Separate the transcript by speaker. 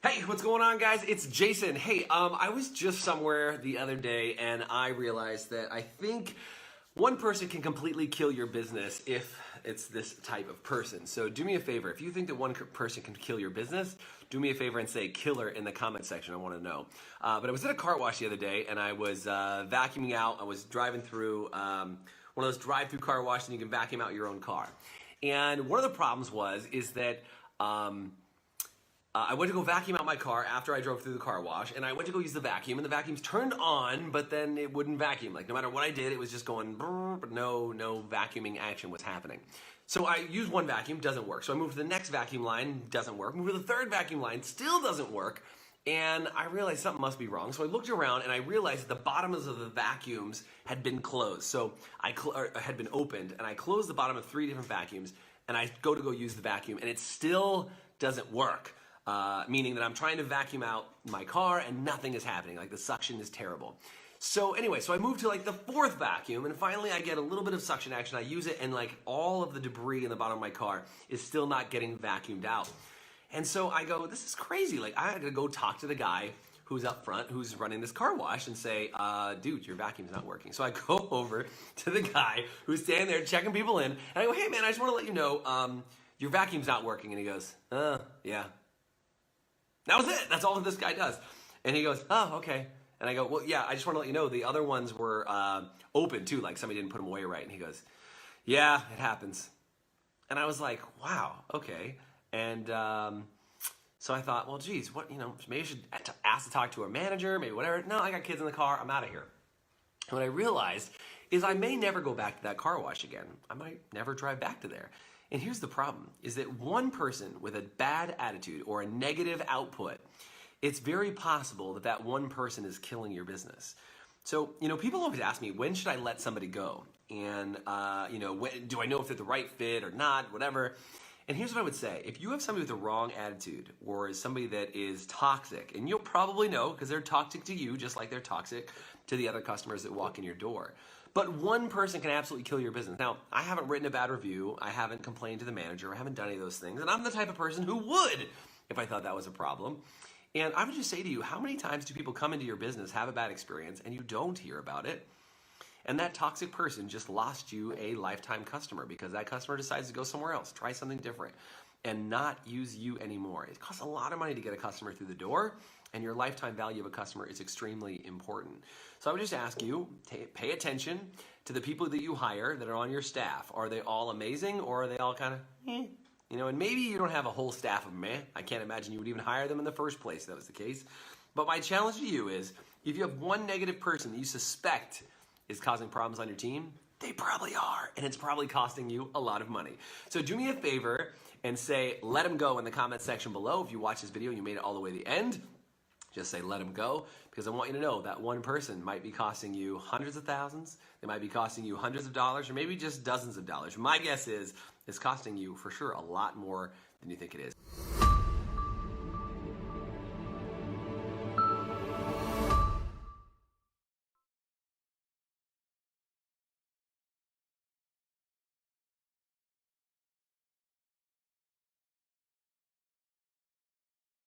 Speaker 1: Hey, what's going on, guys? It's Jason. Hey, I was just somewhere the other day and I realized that I think one person can completely kill your business if it's this type of person. So do me a favor. If you think that one person can kill your business, do me a favor and say killer in the comment section. I want to know. But I was at a car wash the other day and I was vacuuming out. I was driving through one of those drive-through car washes and you can vacuum out your own car. And one of the problems is that I went to go vacuum out my car after I drove through the car wash, and I went to go use the vacuum, and the vacuum's turned on, but then it wouldn't vacuum. Like, no matter what I did, it was just going brrr, but no vacuuming action was happening. So I used one vacuum, doesn't work. So I moved to the next vacuum line, doesn't work. Moved to the third vacuum line, still doesn't work. And I realized something must be wrong. So I looked around and I realized that the bottoms of the vacuums had been closed. So had been opened, and I closed the bottom of 3 different vacuums, and I go use the vacuum, and it still doesn't work. Meaning that I'm trying to vacuum out my car and nothing is happening. Like, the suction is terrible. So anyway, so I moved to like the 4th vacuum, and finally I get a little bit of suction action. I use it, and like all of the debris in the bottom of my car is still not getting vacuumed out. And so I go, this is crazy. Like, I had to go talk to the guy who's up front, who's running this car wash, and say, dude, your vacuum's not working. So I go over to the guy who's standing there checking people in, and I go, hey man, I just want to let you know, your vacuum's not working. And he goes, yeah. That was it. That's all that this guy does. And he goes, oh, okay. And I go, well, yeah, I just want to let you know the other ones were open too, like somebody didn't put them away right. And he goes, yeah, it happens. And I was like, wow, okay. And so I thought, well, geez, maybe I should ask to talk to a manager, maybe whatever. No, I got kids in the car. I'm out of here. And what I realized is I may never go back to that car wash again. I might never drive back to there. And here's the problem, is that one person with a bad attitude or a negative output, it's very possible that that one person is killing your business. So, people always ask me, when should I let somebody go? And, do I know if they're the right fit or not, whatever. And here's what I would say. If you have somebody with the wrong attitude or is somebody that is toxic, and you'll probably know because they're toxic to you just like they're toxic to the other customers that walk in your door. But one person can absolutely kill your business. Now, I haven't written a bad review. I haven't complained to the manager. I haven't done any of those things. And I'm the type of person who would if I thought that was a problem. And I would just say to you, how many times do people come into your business, have a bad experience, and you don't hear about it? And that toxic person just lost you a lifetime customer because that customer decides to go somewhere else, try something different, and not use you anymore. It costs a lot of money to get a customer through the door, and your lifetime value of a customer is extremely important. So I would just ask you, pay attention to the people that you hire that are on your staff. Are they all amazing, or are they all kind of, and maybe you don't have a whole staff of them. I can't imagine you would even hire them in the first place if that was the case. But my challenge to you is, if you have one negative person that you suspect is causing problems on your team, they probably are, and it's probably costing you a lot of money. So do me a favor and say, let them go in the comment section below. If you watch this video and you made it all the way to the end, just say, let them go, because I want you to know that one person might be costing you hundreds of thousands. They might be costing you hundreds of dollars, or maybe just dozens of dollars. My guess is it's costing you, for sure, a lot more than you think it is.